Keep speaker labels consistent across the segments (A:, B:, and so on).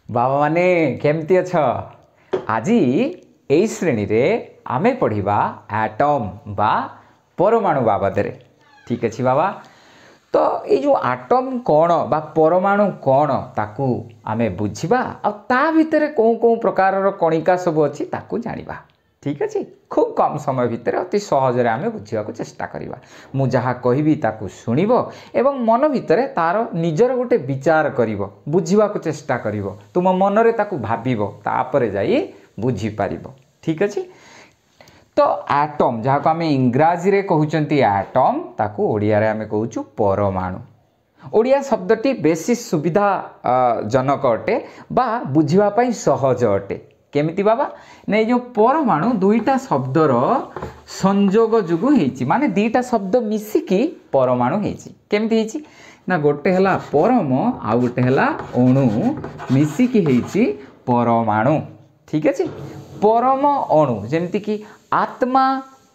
A: बाबा माने केमती अछ आज यही श्रेणी रे आमे पढ़िबा एटम बा परमाणु बाबद रे। ठीक अच्छे बाबा। तो ये जो आटम कौन बा परमाणु कौन ताकू आमे बुझिबा आ ता भितर कौ कौ प्रकार कणिका सब अच्छी ताकू जानिबा। ठीक अच्छे खूब कम समय भितर अति सहज आम बुझा चेष्टा करवा। मु जहाँ कहबी ताकू शुणिब एवं मन भितर तार निजर गोटे विचार करिवो बुझा चेष्टा करिवो तुम मन रे ताकू भाबिबो तापरे जाई बुझी पारिबो। ठीक अच्छे। तो एटम जहाँ को आम इंग्राजी रे कहउचंती एटम ताकू ओडिया रे आम कहूचु परमाणु। ओडिया शब्दटी बेसी सुविधा जनक अटे बा बुझिबा पई सहज अटे। केमिति बाबा ने जो परमाणु दुईटा शब्दर संयोग जुगु हेची माने दुईटा शब्द मिसिकी परमाणु हेची। केमिति हेची ना गोटे हला परम आ गोटे हला अणु मिसिकी हेची परमाणु। ठीक अछि। परम अणु जेमति कि आत्मा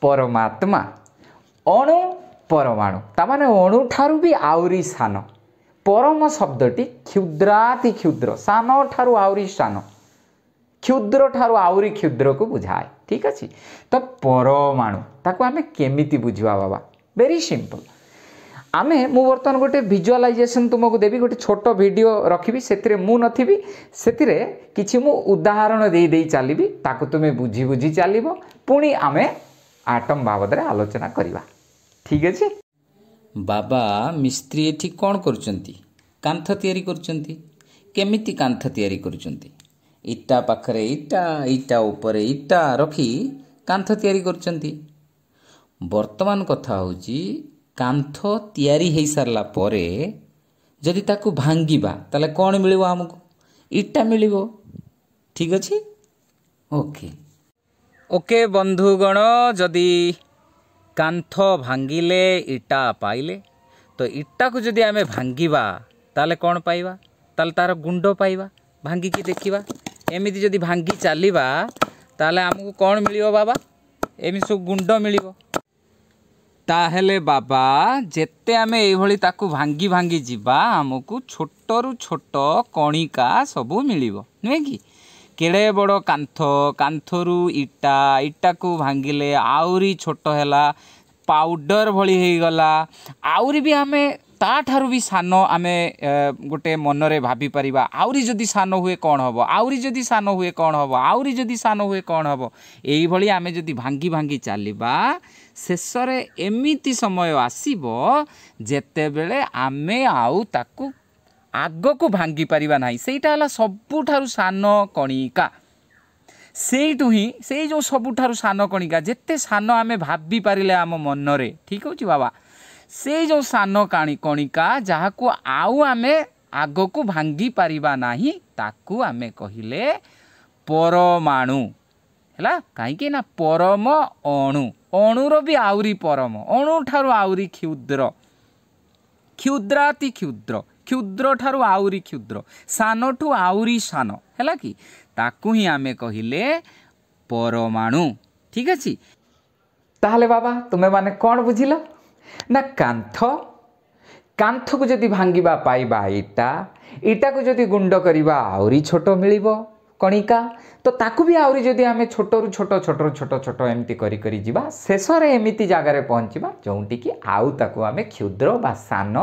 A: परमात्मा अणु परमाणु ता माने अणु ठारू भी आउरी सान। परम शब्दटी क्षुद्राति क्षुद्र सान ठारू आउरी सान क्षुद्र ठारू आउरी क्षुद्र को बुझाए। ठीक अच्छे। तो परमाणु ताको आमे केमिति बुझिबा बाबा वेरी सिंपल। आमे मु बर्तमान गोटे विजुअलाइजेशन तुमको देवी गोटे छोट वीडियो रखी से मु नथिबी से किछि मु उदाहरण दे दे चलिबी ताको तुमे बुझी बुझी चलिबो पुणी आमे आटम बाबद रे आलोचना करिबा। ठीक अच्छे।
B: बाबा मिस्त्री एठी कौन करुचंती कांथ तैयारी करुचंती केमिति कांथ तैयारी करुचंती इटा पाखरे इटा इटा ऊपर इटा रखी कांथ तैयारी करुचंती। वर्तमान कथा होची कांथ तैयारी हो सारला परे जदि ताकू भांगिबा ताले कौन मिलिबो हमको इटा मिलिबो। ठीक अछि। ओके ओके बंधुगण जदि कांथ भांगिले इटा पाइले तो इटा को जदि आमे भांगिबा ताले कौन पाइबा ताले तार गुंड पाइबा भांगी की देखिबा एमिति जदि भांगी चलिबा ताले हमको कौन मिलिबो बाबा एमिति सब गुंड मिलिबो। ताहेले बाबा जेते आमे एई भली ताकू भांगी भांगी जिबा हमको छोटरू छोट कणिका सबू मिलिबो नुहे कि केड़े बड़ कांथ कांथरू इटा इटा को भांगिले आउरी छोट हैला पाउडर भली हे गला आउरी भी आमे ता ठारू भी सान आमे गोटे मनरे भाभी परिबा आउरी जदि सान हुए कौन हबो आउरी जदि सान हुए कौन हबो आउरी जदि सान हुए कौन हबो एई भली आमे जदि भांगी भांगी चलिबा शेषरे एमिति समय आसीबो जेते बेले आमे आउ ताकू आग को भांगी परिबा नाही सेटा हला सबुठारू सान कणिका सेइटु ही से जो सबुठारू सान कणिका जेते सान आमे भाभी पारिले आम मनरे। ठीक होची बाबा से जो सान कणिका जहाँ को आउ आमे आग को भांगी पारिबा नाही ताकू आमे कहिले परमाणु हैला कहीं ना परम अणु अणुर भी आउरी परम अणु ठारू आउरी क्षुद्र क्षुद्राति क्षुद्र क्षुद्र ठारू आउरी क्षुद्र सान ठू आउरी सान हैला कि ताकू ही आमे कहिले परमाणु। ठीक अछि।
A: ताहले बाबा तुमे माने कौन बुझिल ना कांथ कांथ को जदि भांगिबा पाइबा इटा इटा को जदि गुंड करिबा आउरी छोट मिलिबो कणिका तो ताकू भी आउरी जदि आमे छोटरू छोट छोटरू छोट छोट एमती करी करी जिबा शेषरे एमिति जगार पहुँचबा जोंटी कि आउ ताकू आमे क्षुद्र बा सान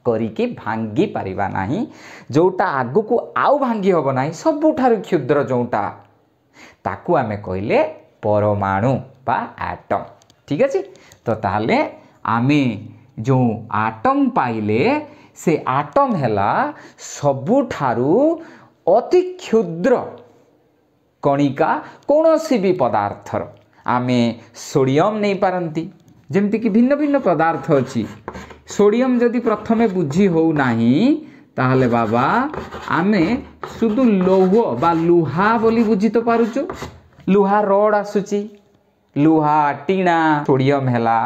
A: करिकी भांगी पारिबा नाही जोटा आगु को आउ भांगी हबो नाही सबुठारु क्षुद्र जोटा ताकू आमे कहिले परमाणु बा एटम। ठीक अछि। तो ताहले आमे जो आटम पाइले से आटम हैला सबुठारु अति क्षुद्र कणिका कौनसी भी पदार्थर आमे सोडियम नहीं पारंती जेमति कि भिन्न भिन्न पदार्थ अछि सोडियम जदि प्रथमे बुझी हो नाही ताहले बाबा आमे सुदु लौह बा लुहा बोली बुझी तो पारुचु लुहा रड आसुची लुहा टीना सोडियम हैला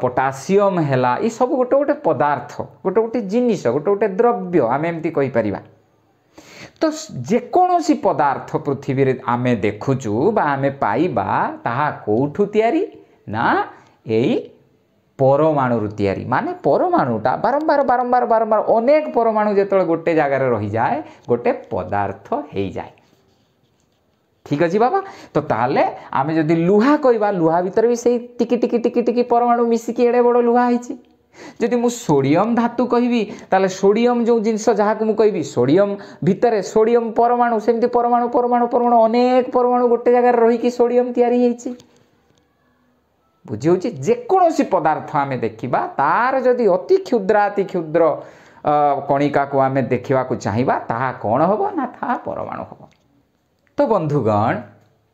A: पोटासियम हैला ये सब गोटे गोटे पदार्थ गोटे गोटे जिनिस गोटे गोटे द्रव्य आमे एमती कहि परिबा। तो जेकोसी पदार्थ पृथ्वी रे आमे देखुचु बा आमे पाइबा ताहा कोठु तयारी ना एई परमाणु तैयारी माने परमाणुटा बारंबार बारंबार बारंबार अनेक परमाणु जो गोटे जगार रही जाए गोटे पदार्थ हो जाए। ठीक अच्छे बाबा। तो ताले आमे जदि लुहा कहवा लुहा भीतर भी से टिकी टिकी टिकी टिकी परमाणु मिसिकी एड़े बड़ लुहा होती। जदि मु सोडियम धातु कहबी ताले सोडियम जो जिनस जहाँ को कहबी सोडियम भितर सोडियम परमाणु सेमती परमाणु परमाणु परमाणु अनेक परमाणु गोटे जगार रही सोडियम तैयारी होती। बुझी हो जेकोसी पदार्थ आमे देखिबा तार जदि अति क्षुद्राति क्षुद्र कणिका को आमे देखिबा को चाहिबा ताहा कोन होबो ना ताहा परमाणु होबो। तो बंधुगण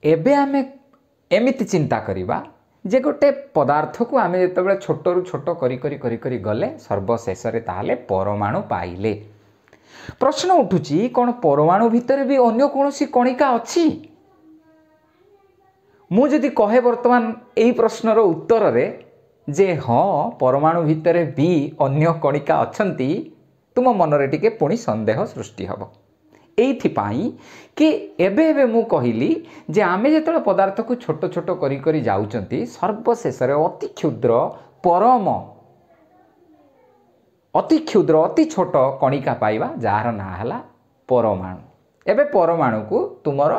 A: एबे आमे एमिति चिंता करिबा जे गोटे पदार्थ को आमे जेतबेले छोटरू छोट करी करी करी करी गले सर्वशेष रे ताहाले परमाणु पाइले। प्रश्न उठुची कोन परमाणु भितर भी अन्य कोनोसी कणिका अछि? मु जदि कहे वर्तमान एई प्रश्नर उत्तर रे जे हाँ परमाणु भितर भी अन्य कणिका अछंती तुम मनरे टिके पुणी संदेह सृष्टि हबो। एइथिपाई कि एबे एबे मु कहिली जे आमे जेतले पदार्थ को छोट छोट करी करी जाउचंती सर्वशेष रे अति क्षुद्र परम अति क्षुद्र अति छोट कणिका पाइबा जार ना हला परमाणु। एबे परमाणु को तुमर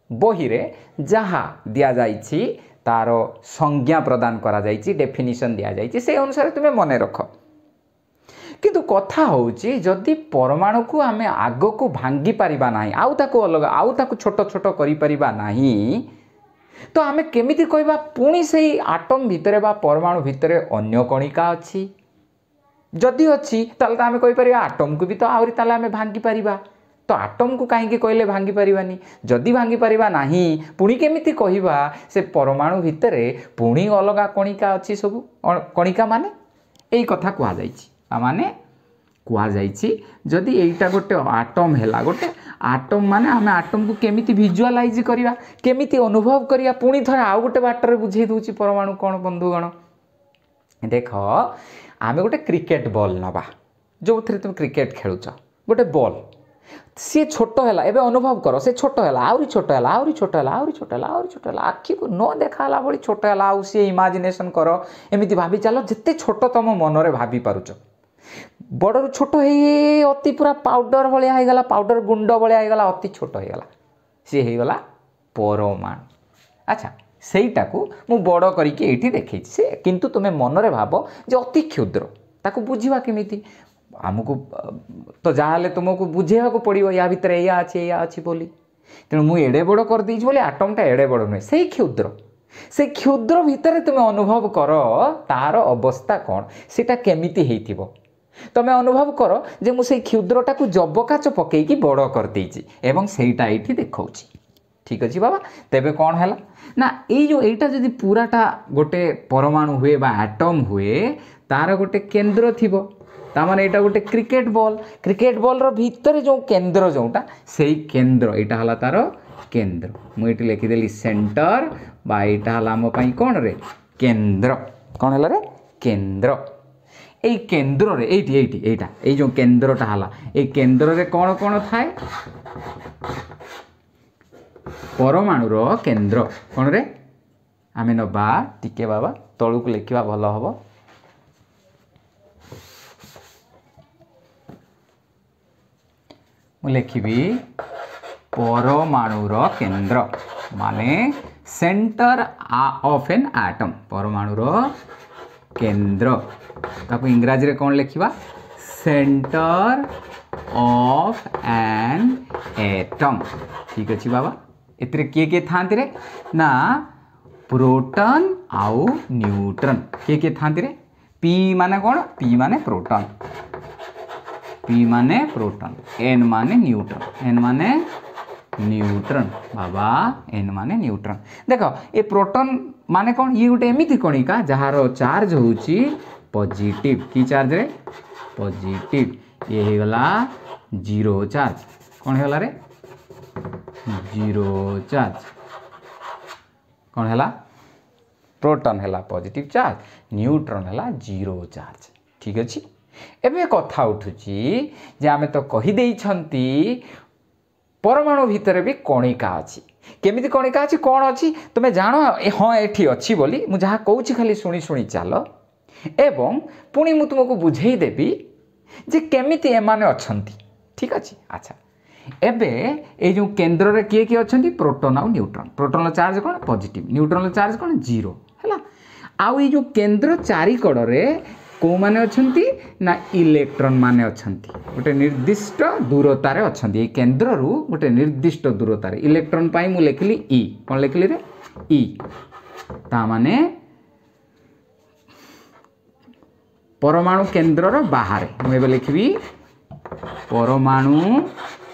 A: बही रे जहा दिया जाइछि तार संज्ञा प्रदान करा जाइछि डेफिनिशन दिया जाइछि से अनुसार तुमे मने रख। किंतु कथा होउछि जदि परमाणु को आमे आग को भांगी परिबा नाही आउ ताको अलग आउ ताको छोट छोट करि परिबा नाही तो आमे केमिति कहबा पुणी सेही आटम भितरे बा परमाणु भितरे अन्य कणिका अछि? जदि अछि ताले त आमे कहि परिबा आटम को भी तो आउरी ताले आमे भांगी परिबा। तो आटम को कहीं कहले भांगी पारिबानी जदि भांगी पारिबा नाही पुणी केमिति कहिबा से परमाणु भितरे पुणी अलगा कणिका अछि सब कणिका माने एई कथा कुआ जाइछि माने कुआ जाइछि जदि एइटा गोटे आटम हैला गोटे आटम माने आमे आटम को केमिति विजुअलाइज करिया केमिति अनुभव करिया पुणी थरे आउ गोटे बाटर बुझेई दोछि परमाणु कोन। बंधुगण देख आमे गोटे क्रिकेट बॉल नबा जो थरे तुम क्रिकेट खेलुछ गोटे बॉल सी छोट है एवं अनुभव कर से छोट है आहरी छोट है आहरी छोट है आहरी छोट है आहरी छोट है आखि को न देखा भाई छोट है आउ सी इमाजिनेशन कर एमती भाभी चल जिते छोट तुम मन में भाभी पारुच बड़रू छोट है अति पूरा पाउडर भाया होगला पाउडर गुंड भाया होगला अति छोट होगला सी होगला परमाणु। अच्छा सेटा को मु बड़ करके ये देखी से किंतु तुम्हें मन में भाव जो अति क्षुद्र ताको बुझा केमिति आमको तो जहाँ तुमको बुझेगा पड़ो या भितर या अच्छी बोली तेणु मुझे एड़े बड़ कर देछि बोली आटमटा एड़े बड़ नुहे से क्षुद्र भितर तुम अनुभव कर तार अवस्था कौन सेटा केमिति हेइथिबो तुम अनुभव कर जे मुझे क्षुद्रटा को जबकाच पकईकि बड़ कर देछि एवं सेटा एठी देखौछि। ठीक अच्छे बाबा। तेबे कौन है ना ये जो एटा जदि पूराटा गोटे परमाणु हुए बा एटम हुए तार गोटे केंद्र थिबो तामाने एटा गोटे क्रिकेट बॉल रो भीतर जो केंद्र जोटा सेई केंद्र एटा हला तार केंद्र मु एटी लिखिदेली सेंटर बा एटा हला हम पई कोन रे केंद्र कोन हला रे केंद्र एई केंद्र रे एटी एटी एटा एई जो केंद्रटा हला एई केंद्र रे कोन कोन थाए परमाणु रो केंद्र कोन रे आमे नबा टिके बाबा तळु को लिखिबा भलो हबो मु लिखिबी परमाणुर केंद्र माने सेंटर ऑफ एन एटम परमाणुर केंद्र ताको इंग्रजी रे कोन लिखिबा सेंटर ऑफ एन एटम। ठीक अछि बाबा। एतरे के थांती रे ना प्रोटॉन आउ न्यूट्रॉन के थांती रे पी माने कोन पी माने प्रोटॉन P माने प्रोटॉन N माने न्यूट्रॉन N माने न्यूट्रॉन बाबा N माने न्यूट्रॉन। देखो ये प्रोटॉन माने कौन ये गोटे एमिति कणिका जार चार्ज होउची पॉजिटिव की चार्ज रे पॉजिटिव ये गला जीरो चार्ज कौन है रे जीरो चार्ज कौन है प्रोटॉन है पॉजिटिव चार्ज न्यूट्रॉन है जीरो चार्ज। ठीक अच्छे। एबे कथा उठुची जे आमे तो कहि देइछंती परमाणु भितर भी कणिका अछि केमिति कणिका अछि कोन अछि तुमे जानो हाँ एठी अछि बोली मु जहा कहूची खाली सुनी सुनी चलो ଏବଂ ପୁଣି ମୁଁ ତୁମକୁ ବୁଝେଇଦେବି ଯେ କେମିତି ଏମାନେ ଅଛନ୍ତି। ଠିକ୍ ଅଛି। ଆଚ୍ଛା, ଏବେ ଏଇ ଯେଉଁ କେନ୍ଦ୍ରରେ କିଏ କିଏ ଅଛନ୍ତି? ପ୍ରୋଟନ୍ ଆଉ ନ୍ୟୁଟ୍ରନ୍। ପ୍ରୋଟନ୍ର ଚାର୍ଜ କ'ଣ? ପଜିଟିଭ୍। ନ୍ୟୁଟ୍ରନ୍ର ଚାର୍ଜ କ'ଣ? 0 ହେଲା। ଆଉ ଏଇ ଯେଉଁ କେନ୍ଦ୍ର ଚାରିକଡ଼ରେ କେଉଁମାନେ ଅଛନ୍ତି? ନା ଇଲେକ୍ଟ୍ରନ୍ ମାନେ ଅଛନ୍ତି। ଗୋଟେ ନିର୍ଦ୍ଦିଷ୍ଟ ଦୂରତାରେ ଅଛନ୍ତି। ଏଇ କେନ୍ଦ୍ରରୁ ଗୋଟେ ନିର୍ଦ୍ଦିଷ୍ଟ ଦୂରତାରେ। ଇଲେକ୍ଟ୍ରନ୍ ପାଇଁ ମୁଁ ଲେଖିଲି ଇ। କ'ଣ ଲେଖିଲି ରେ? ଇ। ତାମାନେ ପରମାଣୁ କେନ୍ଦ୍ରର ବାହାରେ। ମୁଁ ଏବେ ଲେଖିବି ପରମାଣୁ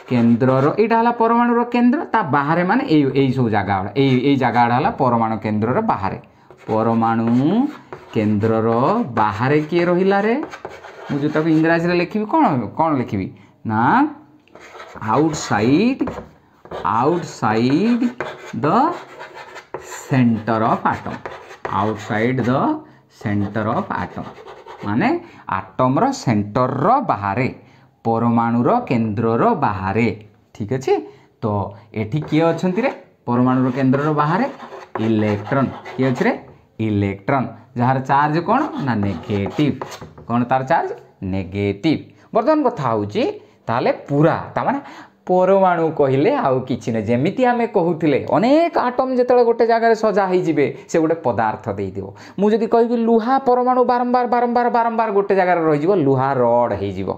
A: କେନ୍ଦ୍ରର, ଏଇଟା ହେଲା ପରମାଣୁର କେନ୍ଦ୍ର, ତା ବାହାରେ ମାନେ ଏଇ ସବୁ ଜାଗା ଗୁଡ଼ା, ଏଇ ଜାଗା ଗୁଡ଼ା ହେଲା ପରମାଣୁ କେନ୍ଦ୍ରର ବାହାରେ। ପରମାଣୁ କେନ୍ଦ୍ରର ବାହାରେ କିଏ ରହିଲା ରେ? ମୁଁ ଯେଉଁ ତାକୁ ଇଂରାଜୀରେ ଲେଖିବି କ'ଣ ଲେଖିବି? ନା outside the centre of atom. Outside the centre of atom ମାନେ ଆଟମ୍ର ସେଣ୍ଟରର ବାହାରେ, ପରମାଣୁର କେନ୍ଦ୍ରର ବାହାରେ। ଠିକ୍ ଅଛି। ତ ଏଠି କିଏ ଅଛନ୍ତି ରେ? ପରମାଣୁର କେନ୍ଦ୍ରର ବାହାରେ ଇଲେକ୍ଟ୍ରନ୍। କିଏ ଅଛି ରେ? ଇଲେକ୍ଟ୍ରନ୍, ଯାହାର ଚାର୍ଜ କ'ଣ? ନା ନେଗେଟିଭ୍। କ'ଣ ତାର ଚାର୍ଜ? ନେଗେଟିଭ୍। ବର୍ତ୍ତମାନ କଥା ହେଉଛି ତାହେଲେ ପୁରା, ତାମାନେ ପରମାଣୁ କହିଲେ ଆଉ କିଛି ନାହିଁ। ଯେମିତି ଆମେ କହୁଥିଲେ ଅନେକ ଆଟମ୍ ଯେତେବେଳେ ଗୋଟେ ଜାଗାରେ ସଜା ହେଇଯିବେ ସେ ଗୋଟେ ପଦାର୍ଥ ଦେଇଦେବ। ମୁଁ ଯଦି କହିବି ଲୁହା ପରମାଣୁ ବାରମ୍ବାର ଗୋଟେ ଜାଗାରେ ରହିଯିବ, ଲୁହା ରଡ୍ ହେଇଯିବ।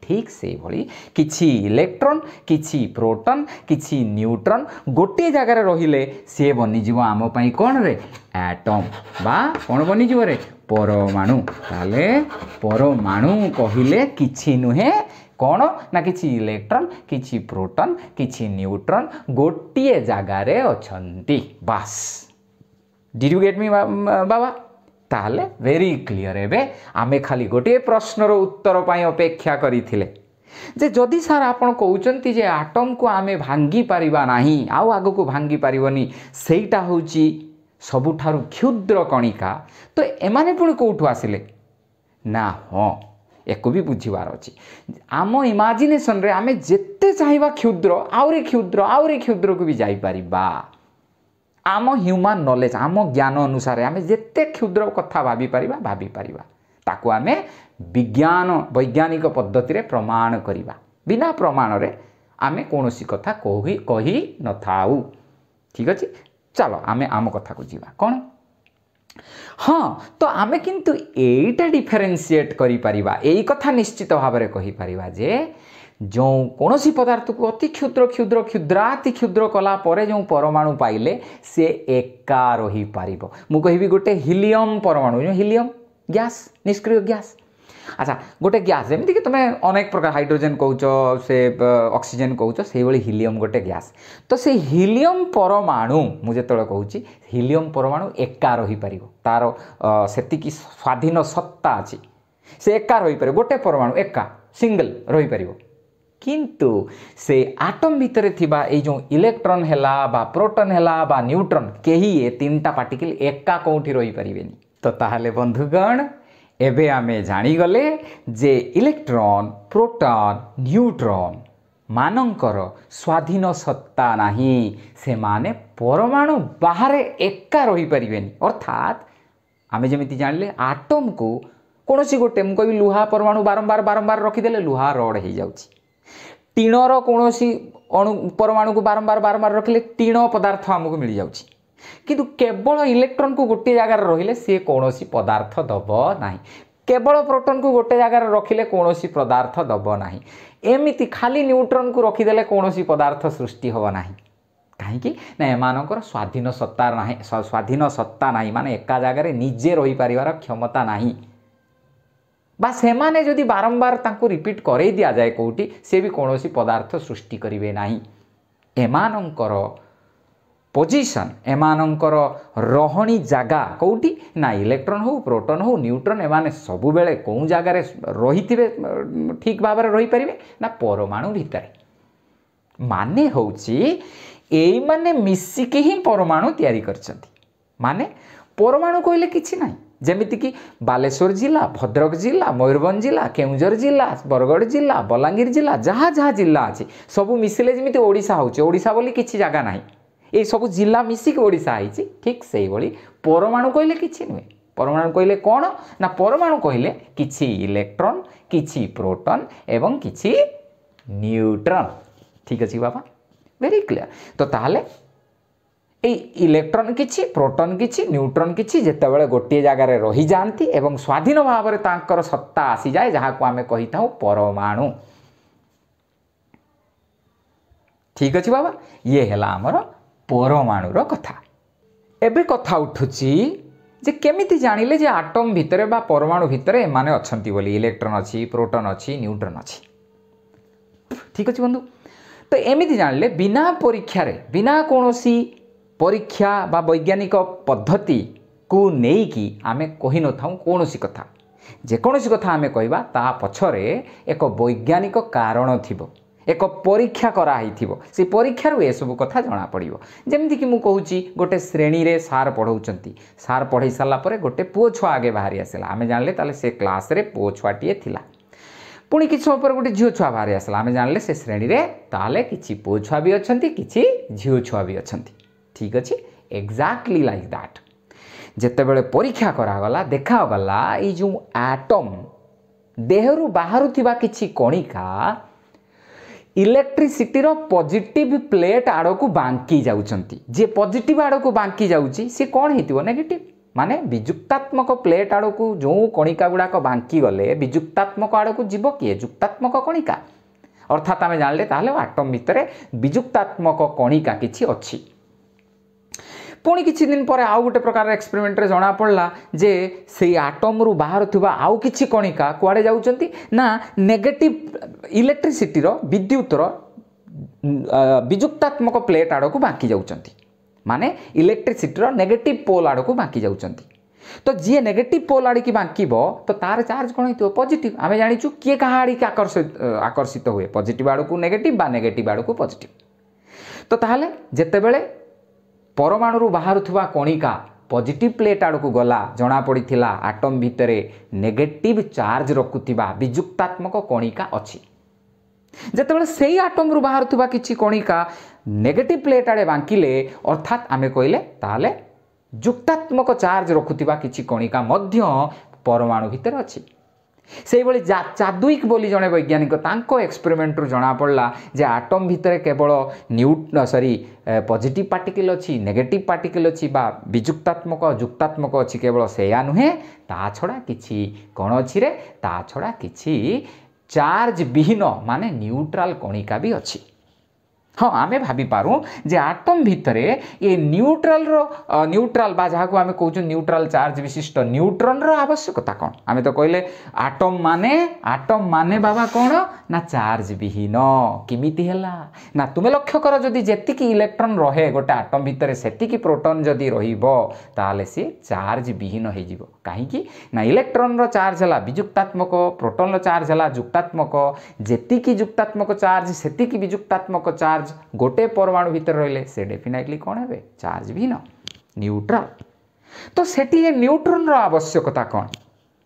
A: ଠିକ୍ ସେଇଭଳି କିଛି ଇଲେକ୍ଟ୍ରନ୍, କିଛି ପ୍ରୋଟନ୍, କିଛି ନ୍ୟୁଟ୍ରନ୍ ଗୋଟିଏ ଜାଗାରେ ରହିଲେ ସିଏ ବନିଯିବ ଆମ ପାଇଁ କ'ଣ ରେ? ଆଟମ୍ ବା କ'ଣ ବନିଯିବ ରେ? ପରମାଣୁ। ତାହେଲେ ପରମାଣୁ କହିଲେ କିଛି ନୁହେଁ, କ'ଣ ନା କିଛି ଇଲେକ୍ଟ୍ରନ୍, କିଛି ପ୍ରୋଟନ୍, କିଛି ନ୍ୟୁଟ୍ରନ୍ ଗୋଟିଏ ଜାଗାରେ ଅଛନ୍ତି। ବାସ୍। ଡିଡ୍ ୟୁ ଗେଟ୍ ମି ବାବା? ତାହେଲେ ଭେରି କ୍ଲିଅର୍। ଏବେ ଆମେ ଖାଲି ଗୋଟିଏ ପ୍ରଶ୍ନର ଉତ୍ତର ପାଇଁ ଅପେକ୍ଷା କରିଥିଲେ ଯେ ଯଦି ସାର୍ ଆପଣ କହୁଛନ୍ତି ଯେ ଆଟମ୍କୁ ଆମେ ଭାଙ୍ଗି ପାରିବା ନାହିଁ, ଆଉ ଆଗକୁ ଭାଙ୍ଗି ପାରିବନି, ସେଇଟା ହେଉଛି ସବୁଠାରୁ କ୍ଷୁଦ୍ର କଣିକା, ତ ଏମାନେ ପୁଣି କେଉଁଠୁ ଆସିଲେ? ନା ହଁ, ୟାକୁ ବି ବୁଝିବାର ଅଛି। ଆମ ଇମାଜିନେସନ୍ରେ ଆମେ ଯେତେ ଚାହିଁବା କ୍ଷୁଦ୍ର, ଆହୁରି କ୍ଷୁଦ୍ରକୁ ବି ଯାଇପାରିବା। ଆମ ହ୍ୟୁମାନ୍ ନଲେଜ୍, ଆମ ଜ୍ଞାନ ଅନୁସାରେ ଆମେ ଯେତେ କ୍ଷୁଦ୍ର କଥା ଭାବିପାରିବା ତାକୁ ଆମେ ବୈଜ୍ଞାନିକ ପଦ୍ଧତିରେ ପ୍ରମାଣ କରିବା। ବିନା ପ୍ରମାଣରେ ଆମେ କୌଣସି କଥା କହି ନଥାଉ। ଠିକ୍ ଅଛି। ଚାଲ ଆମେ ଆମ କଥାକୁ ଯିବା। କ'ଣ? ହଁ, ତ ଆମେ କିନ୍ତୁ ଏଇଟା ଡିଫରେନ୍ସିଏଟ୍ କରିପାରିବା, ଏଇ କଥା ନିଶ୍ଚିତ ଭାବରେ କହିପାରିବା ଯେ ଯେଉଁ କୌଣସି ପଦାର୍ଥକୁ ଅତି କ୍ଷୁଦ୍ରାତି କ୍ଷୁଦ୍ର କଲା ପରେ ଯେଉଁ ପରମାଣୁ ପାଇଲେ ସେ ଏକା ରହିପାରିବ। ମୁଁ କହିବି ଗୋଟେ ହିଲିୟମ୍ ପରମାଣୁ, ଯେଉଁ ହିଲିୟମ୍ ଗ୍ୟାସ୍, ନିଷ୍କ୍ରିୟ ଗ୍ୟାସ୍। ଆଚ୍ଛା, ଗୋଟେ ଗ୍ୟାସ୍ ଯେମିତିକି ତୁମେ ଅନେକ ପ୍ରକାର ହାଇଡ୍ରୋଜେନ୍ କହୁଛ, ସେ ଅକ୍ସିଜେନ୍ କହୁଛ, ସେଇଭଳି ହିଲିୟମ୍ ଗୋଟେ ଗ୍ୟାସ୍। ତ ସେଇ ହିଲିୟମ୍ ପରମାଣୁ ମୁଁ ଯେତେବେଳେ କହୁଛି ହିଲିୟମ୍ ପରମାଣୁ ଏକା ରହିପାରିବ, ତାର ସେତିକି ସ୍ୱାଧୀନ ସତ୍ତା ଅଛି, ସେ ଏକା ରହିପାରିବ। ଗୋଟେ ପରମାଣୁ ଏକା ସିଙ୍ଗଲ୍ ରହିପାରିବ। କିନ୍ତୁ ସେ ଆଟମ୍ ଭିତରେ ଥିବା ଏଇ ଯେଉଁ ଇଲେକ୍ଟ୍ରନ୍ ହେଲା ବା ପ୍ରୋଟନ୍ ହେଲା ବା ନ୍ୟୁଟ୍ରନ୍, କେହି ଏ ତିନିଟା ପାର୍ଟିକଲ୍ ଏକା କେଉଁଠି ରହିପାରିବେନି। ତ ତାହେଲେ ବନ୍ଧୁଗଣ ଏବେ ଆମେ ଜାଣିଗଲେ ଯେ ଇଲେକ୍ଟ୍ରନ୍, ପ୍ରୋଟନ୍, ନ୍ୟୁଟ୍ରନ୍ ମାନଙ୍କର ସ୍ୱାଧୀନ ସତ୍ତା ନାହିଁ, ସେମାନେ ପରମାଣୁ ବାହାରେ ଏକା ରହିପାରିବେନି। ଅର୍ଥାତ୍ ଆମେ ଯେମିତି ଜାଣିଲେ ଆଟମ୍କୁ କୌଣସି ଗୋଟେ, ମୁଁ କହିବି ଲୁହା ପରମାଣୁ ବାରମ୍ବାର ରଖିଦେଲେ ଲୁହା ରଡ୍ ହେଇଯାଉଛି। ଟିଣର କୌଣସି ପରମାଣୁକୁ ବାରମ୍ବାର ରଖିଲେ ଟିଣ ପଦାର୍ଥ ଆମକୁ ମିଳିଯାଉଛି। କିନ୍ତୁ କେବଳ ଇଲେକ୍ଟ୍ରନ୍କୁ ଗୋଟିଏ ଜାଗାରେ ରହିଲେ ସିଏ କୌଣସି ପଦାର୍ଥ ଦେବ ନାହିଁ। କେବଳ ପ୍ରୋଟନ୍କୁ ଗୋଟେ ଜାଗାରେ ରଖିଲେ କୌଣସି ପଦାର୍ଥ ଦେବ ନାହିଁ। ଏମିତି ଖାଲି ନ୍ୟୁଟ୍ରନ୍କୁ ରଖିଦେଲେ କୌଣସି ପଦାର୍ଥ ସୃଷ୍ଟି ହେବ ନାହିଁ। କାହିଁକି ନା ଏମାନଙ୍କର ସ୍ୱାଧୀନ ସତ୍ତା ନାହିଁ, ମାନେ ଏକା ଜାଗାରେ ନିଜେ ରହିପାରିବାର କ୍ଷମତା ନାହିଁ। ବା ସେମାନେ ଯଦି ବାରମ୍ବାର ତାଙ୍କୁ ରିପିଟ୍ କରେଇ ଦିଆଯାଏ କେଉଁଠି, ସେ ବି କୌଣସି ପଦାର୍ଥ ସୃଷ୍ଟି କରିବେ ନାହିଁ। ଏମାନଙ୍କର ପୋଜିସନ୍, ଏମାନଙ୍କର ରହଣି ଜାଗା କେଉଁଠି ନା ଇଲେକ୍ଟ୍ରନ୍ ହେଉ, ପ୍ରୋଟନ୍ ହେଉ, ନ୍ୟୁଟ୍ରନ୍, ଏମାନେ ସବୁବେଳେ କେଉଁ ଜାଗାରେ ରହିଥିବେ, ଠିକ୍ ଭାବରେ ରହିପାରିବେ ନା ପରମାଣୁ ଭିତରେ। ମାନେ ହେଉଛି ଏଇମାନେ ମିଶିକି ହିଁ ପରମାଣୁ ତିଆରି କରିଛନ୍ତି। ମାନେ ପରମାଣୁ କହିଲେ କିଛି ନାହିଁ। ଯେମିତିକି ବାଲେଶ୍ୱର ଜିଲ୍ଲା, ଭଦ୍ରକ ଜିଲ୍ଲା, ମୟୂରଭଞ୍ଜ ଜିଲ୍ଲା, କେଉଁଝର ଜିଲ୍ଲା, ବରଗଡ଼ ଜିଲ୍ଲା, ବଲାଙ୍ଗୀର ଜିଲ୍ଲା, ଯାହା ଜିଲ୍ଲା ଅଛି ସବୁ ମିଶିଲେ ଯେମିତି ଓଡ଼ିଶା ହେଉଛି, ଓଡ଼ିଶା ବୋଲି କିଛି ଜାଗା ନାହିଁ, ଏଇ ସବୁ ଜିଲ୍ଲା ମିଶିକି ଓଡ଼ିଶା ହେଇଛି। ଠିକ୍ ସେଇଭଳି ପରମାଣୁ କହିଲେ କିଛି ନୁହେଁ। परमाणु कहले कौन ना परमाणु कहले किछि इलेक्ट्रॉन किछि प्रोटॉन एवं किछि न्यूट्रॉन। ठीक अछि बाबा, वेरी क्लियर। तो ताहले ए इलेक्ट्रॉन किछि प्रोटॉन किछि न्यूट्रॉन किछि जेतेबेले गोटे जगार रही जाती एवं स्वाधीन भाव में तांकर सत्ता आसी जाए जहाँ को आमे कही थाउ परमाणु। ठीक अछि बाबा, ये हैला हमर परमाणुर कथा। एबे कथा उठुची जे केमिति जानिले जे आटम भितरे बा परमाणु भितरे माने अछंती बोली इलेक्ट्रॉन अछि प्रोटॉन अछि न्यूट्रॉन अछि। ठीक अछि बंधु, तो एमिति जानिले बिना परीक्षा रे बिना कोनोसी परीक्षा बा वैज्ञानिक पद्धति को नेई कि आमे कहि न थाउ कोनोसी कथा। जे कोनोसी कथा आमे कहबा ता पछरे एक वैज्ञानिक कारण थिबो, एक परीक्षा करा हिथिबो। से परीक्षा रो ए सब कथा जणा पड़िबो। जेमति कि मु कहूची गोटे श्रेणी रे सार पढौचंती, सार पढै साला परे गोटे पुओ छुआ आगे बाहरी आसिला, आमे जानले ताले से क्लास रे पुओ छुआटिए थिला। पुणी किछि समय पर गोटे झियो छुआ बाहरी आसिला, आमे जानले से श्रेणी रे ताले किछि पुओ छुआ भी अछंती किछि झियो छुआ भी अछंती। ठीक अछि, एक्जाक्टली लाइक दैट। जेतेबेले परीक्षा करा गला देखा गला ई जो एटम देहरु बाहरु थिबा किछि कणिका इलेक्ट्रिसिटी रो पॉजिटिव प्लेट आड़ को बांकी जाउछंती। जे पॉजिटिव आड़ को बांकी जाउची से कोन हेतिबो नेगेटिव, माने विजुक्तात्मक प्लेट आड़ को जो कणिका गुडा को बांकी गले विजुक्तात्मक आड़ को जीव किए जुक्तात्मक कणिका। अर्थात आमे जानले ताहले एटम भितरे विजुक्तात्मक कणिका किछि अछि। पुणी किछि दिन पर आउ गोटे प्रकार एक्सपेरिमेंट रे जणा पड़ला जे से एटम रु बाहर थिबा आउ किछि कणिका कुआडे जाउचंती ना नेगेटिव इलेक्ट्रिसिटी रो विद्युत रो विजुक्तात्मक प्लेट आड़ को बांकी जाउचंती, माने इलेक्ट्रिसिटी रो नेगेटिव पोल आड़ को बांकी जाउचंती। तो जी नेगेटिव पोल आड़ की बांकीबो तो तार चार्ज कोन हेतिबो पॉजिटिव। आमे जानिचु किए कहा आड़ की आकर्षित हुए पॉजिटिव आड़ को नेगेटिव बा नेगेटिव आड़ को पॉजिटिव। तो ताहले जेतेबेले परमाणु बाहर थिबा कणिका पॉजिटिव प्लेट आड़ को गला जना पड़िथिला एटम भितरे नेगेटिव चार्ज रखुथिबा विजुक्तात्मक कणिका अछि। जेतेबेले सेही एटम रु बाहर थिबा किछि कणिका नेगेटिव प्लेट आड़े बांकिले अर्थात आमे कहले ताले जुक्तात्मक चार्ज रखुथिबा किछि कणिका मध्य परमाणु भितरे अछि। से भली चाद्विक बोली जने वैज्ञानिक तांको एक्सपेरिमेंट रु जना पड़ला जे एटम भितरे केवल पॉजिटिव पार्टिकल अच्छी नेगेटिव पार्टिकल अच्छी बा विजुक्तात्मक जुक्तात्मक अच्छी केवल सेया नुहे ता छड़ा किछि कोन अछि रे ता छड़ा किछि चार्ज विहीन माने न्यूट्रल कणिका भी अच्छी। हाँ आमे भाभी पारू जे एटम भितरे ये न्यूट्रल बा जहाँ को आमे कहूँ न्यूट्रल चार्ज विशिष्ट न्यूट्रॉन रो आवश्यकता कौन। आमे तो कहले एटम माने बाबा कौन ना चार्ज विहीन। किमिति हैला ना तुमे लक्ष्य कर जदि जेतिकी इलेक्ट्रॉन रहे गोटे एटम भितरे सेतिकी प्रोटॉन जदि रहिबो ताले से चार्ज विहीन हो जिवो। काहेकि ना इलेक्ट्रॉन रो चार्ज हला विजुक्तात्मक प्रोटॉन रो चार्ज हला जुक्तात्मक। जेतिकी जुक्तात्मक चार्ज सेतिकी विजुक्तात्मक चार्ज गोटे परमाणु भीतर रहिले से डेफिनेटली कौन है चार्ज भी न न्यूट्रल। तो सेठी न्यूट्रॉन रो आवश्यकता कौन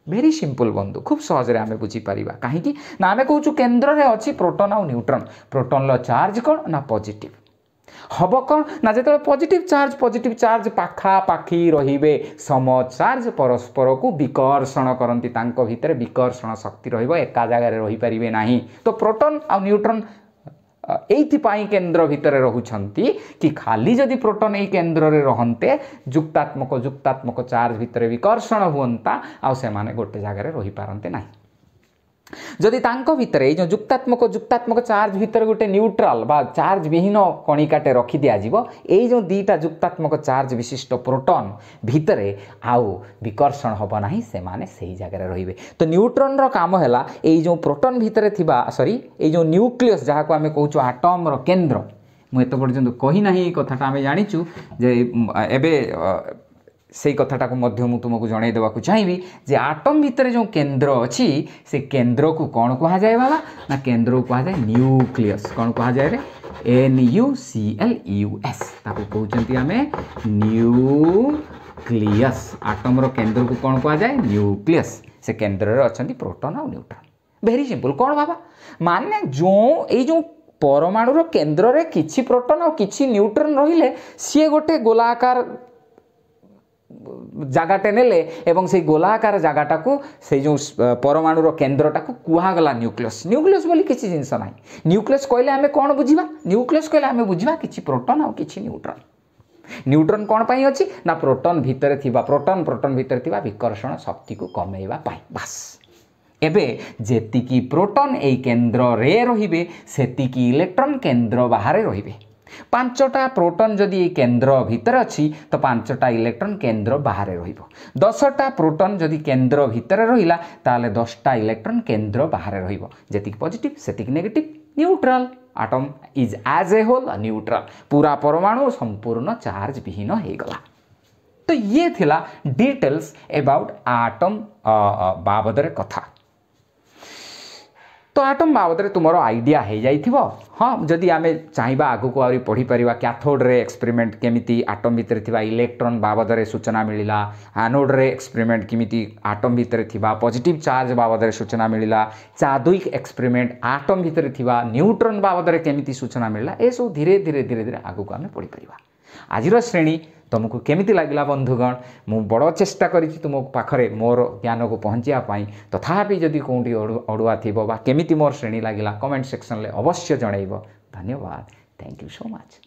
A: वेरी सिंपल बंधु खूब सहज रे आमे बुझी परिबा। काहेकि ना आमे कहूँ केंद्र रे अछि प्रोटॉन और न्यूट्रॉन। प्रोटॉन रो चार्ज कौन ना पॉजिटिव हबो कौन ना जेते पॉजिटिव चार्ज पाखा पाखी रहिबे सम चार्ज परस्पर को विकर्षण करंती तांको भीतर विकर्षण शक्ति रहिबो एका जगह रे रहि परिबे नाही। तो प्रोटॉन और न्यूट्रॉन एइथिपाई केंद्र भितर रहुछंती कि खाली जदि प्रोटॉन एई केंद्र रे रहंते जुक्तात्मक चार्ज भितर विकर्षण हुअंता आ से माने गोटे जगह रे रहि पारंते नाही। जदि तांको भितर जो जुक्तात्मक चार्ज भितर गोटे न्यूट्रल बा चार्ज विहीन कणिकाटे रखी दिया जीवो एई जो दीटा जुक्तात्मक चार्ज विशिष्ट प्रोटॉन भितरे आउ विकर्षण हबो नाही से माने सेही जगह रे रहिबे। तो न्यूट्रॉन रो काम हैला एई जो प्रोटॉन भितरे थिबा एई जो न्यूक्लियस जहा को आमे कहूछु एटम रो केंद्र मु एत पर्यंत कहि नाही कथाटा आमे जानिचु जे एबे से कथाटा को मध्य मु तुमको जणाई देवाकू चाहिए जे एटम भितर जो केंद्र अच्छी से केंद्र को कौन कहा जाए बाबा ना केंद्र को कहा जाए न्यूक्लियस। कौन कहा जाए रे NUCLEUS ताको कहउचंती आमे न्यूक्लियस। एटम रो केंद्र को कौन कहा जाए न्यूक्लियस। से केंद्र रे अछंती प्रोटॉन और न्यूट्रॉन। वेरी सिंपल कौन बाबा माने जो परमाणु रो केंद्र रे किछि प्रोटॉन और किछि न्यूट्रॉन रहिले सी गोटे गोलाकार জায়গাটে নেলে এবং সেই গোলাকার জায়গাটাকে সেই যে পরমাণুর কেন্দ্রটাকে কুহগলা নিউক্লিয়স। নিউক্লিয়স বলে কিছু জিনিস না। নিউক্লিয়স কহিলে আমি কোণ বুঝিবা? নিউক্লিয়স কহিলে আমি বুঝিবা কিছু প্রোটন আর কিছু নিউট্রন। নিউট্রন কোণ পাই অছি না প্রোটন ভিতরে থিবা প্রোটন ভিতরে থিবা বিকর্ষণ শক্তি को কমাইবা পাই। বাস এবে যেতিকি প্রোটন এই কেন্দ্রে রহিবে সেতিকি ইলেকট্রন কেন্দ্র বাহারে রহিবে। 5টা প্রোটন যদি এই কেন্দ্র ভিতরে অছি তো 5টা ইলেকট্রন কেন্দ্র বাহারে রহিব। 10টা প্রোটন যদি কেন্দ্র ভিতরে রহিলা তাহলে 10টা ইলেকট্রন কেন্দ্র বাহারে রহিব। যেতিকি পজিটিভ সেতিকি negative. Neutral atom is as a whole neutral. पूरा परमाणु संपूर्ण चार्ज विहीन हो गला। तो ये थिला डिटेल्स अबाउट आटम बाबद कथा। तो आटम बाबद तुमर आइडिया हो जाइथिबो। हाँ जदि आमे चाहिबा आगु को आउरी पढ़ी परिबा कैथोड रे एक्सपेरिमेंट केमिति आटम भितर थिबा इलेक्ट्रॉन बाबद रे सूचना मिलिला, एनोड रे एक्सपेरिमेंट केमिति आटम भितर थिबा पॉजिटिव चार्ज बाबद रे सूचना मिलिला, चार्विक एक्सपेरिमेंट आटम भितर थिबा न्यूट्रॉन बाबद रे केमिति सूचना मिलिला। ए सब धीरे धीरे धीरे धीरे आगु को आमे पढ़ी परिबा। आजिर श्रेणी तुमको केमिति लागला बंधुगण? मु बड़ चेष्टा करिछि तुम पाखरे मोर ज्ञान को पहुँचा पाई। तथापि जदि कोठी अड़ुआ थी केमिति मोर श्रेणी लागला कमेंट सेक्शन ले अवश्य जनइब। धन्यवाद। Thank you so much.